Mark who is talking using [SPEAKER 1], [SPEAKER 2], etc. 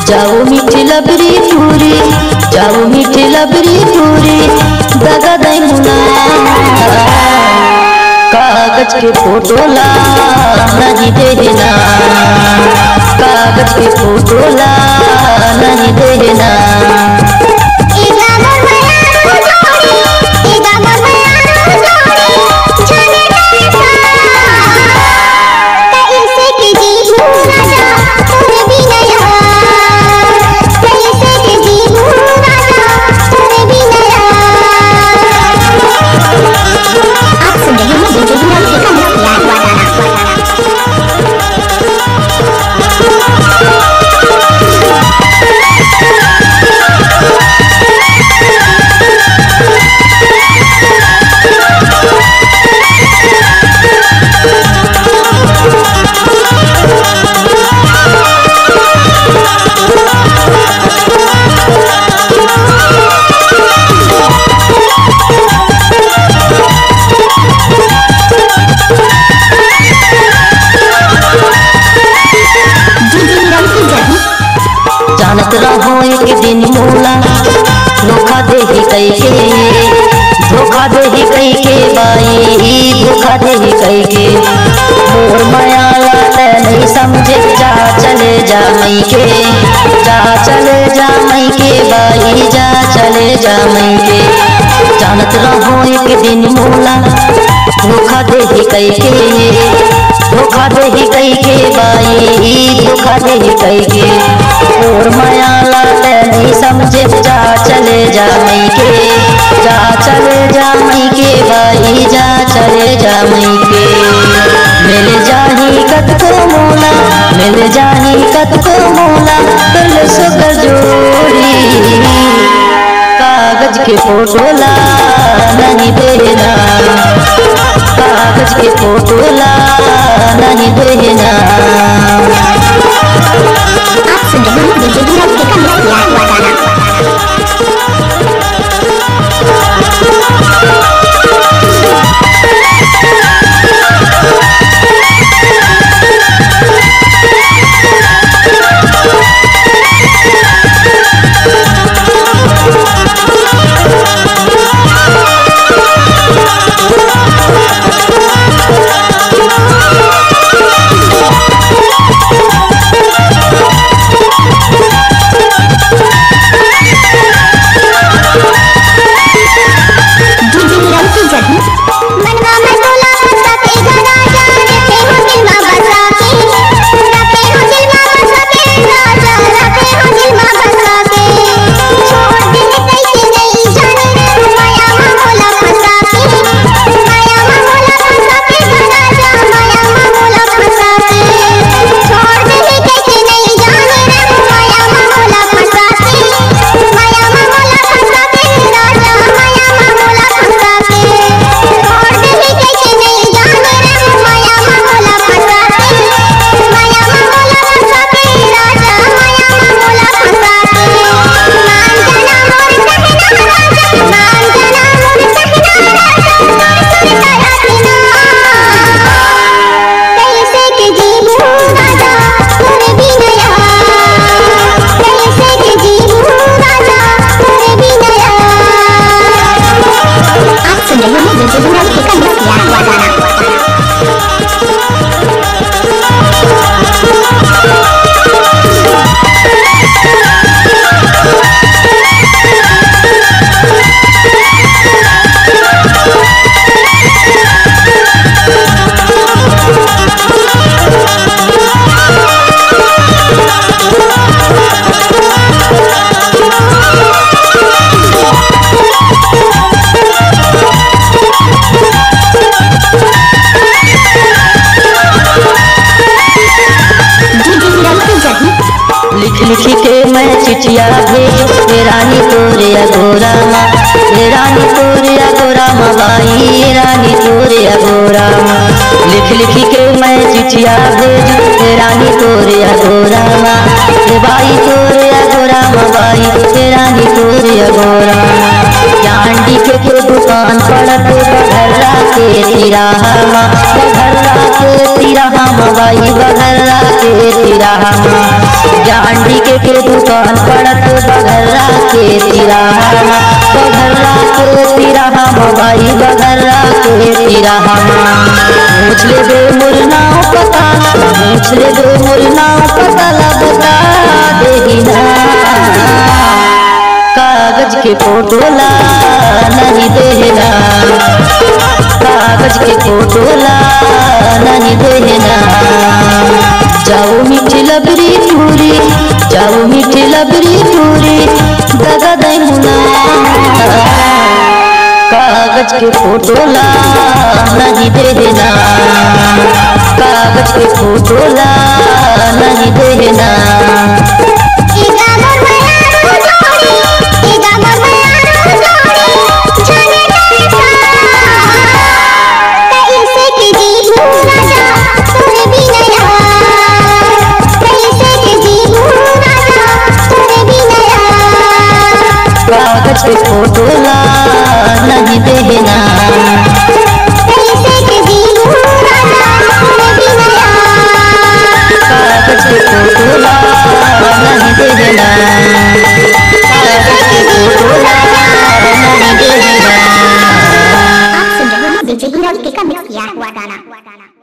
[SPEAKER 1] जाओ मीठी लबरी पूरी, जाओ मीठी लबरी पूरी, दगा दई मुना कागज के फोटो ला नहीं देना, कागज के फोटो ला नहीं देना। जानत रहो एक दिन मोला धोखा दे ही कई के, धोखा दे ही कई के बाई, धोखा दे ही कई के। मोर माया लाते नहीं समझे, जा चले जा मई के, जा चले जा मई के बाई, जा चले जा मई के। जानत रहो एक दिन मोला धोखा दे ही कई के, धोखा दे ही कई के बाई, धोखा दे ही कई के। और माया लाते नहीं समझे, जा चले जा मई के, जा चले जा मई के बाई, जा चले जा मई के। मिल जाही कत को मोला, मिल जाही कत को मोला, दिल सुकर जोड़ी कागज के फोटो ला नहीं देना, कागज के फोटो ला नहीं देना।
[SPEAKER 2] आप सुन रहे हैं डीजे धीरज के कमरा किया हुआ गाना।
[SPEAKER 1] चिठिया भेज रानी तोरे अगोरा माँ, रानी तोरे अगोरा माँ बाई, रानी तोरे अगोरा माँ। लिख लिख के मैं चिठिया भेज रानी तोरे अगोरा माँ, बाई तोरे अगोरा माँ बाई, रानी तोरे अगोरा माँ। चांदी के दुकान पड़त बघर्रा के तिराहा माँ, बघर्रा के तिराहा माँ बाई, बघर्रा के तिराहा माँ। चांदी के दुकान पड़त बघर्रा के तिराहा माँ, बघर्रा के तिराहा माँ बाई, बघर्रा के तिराहा माँ। पूछ ले दे मुरनाओ पता, पूछ ले दे मुरनाओ पता, बता देही ना। कागज के फोटो ला नहीं देना, कागज के फोटो ला नहीं देना। जाओ मीठी लबरी पूरी, जाओ मीठी लबरी पूरी, दगा दे मुना। कागज के फोटो ला नहीं देना, कागज के फोटो ला नहीं देना। कागज पे फोटो ला नहीं देना, कागज पे फोटो ला नहीं देना, कागज पे फोटो ला नहीं देना।
[SPEAKER 2] आप सुन रहे हैं DJ विनोद के का मिक्स किया हुआ गाना।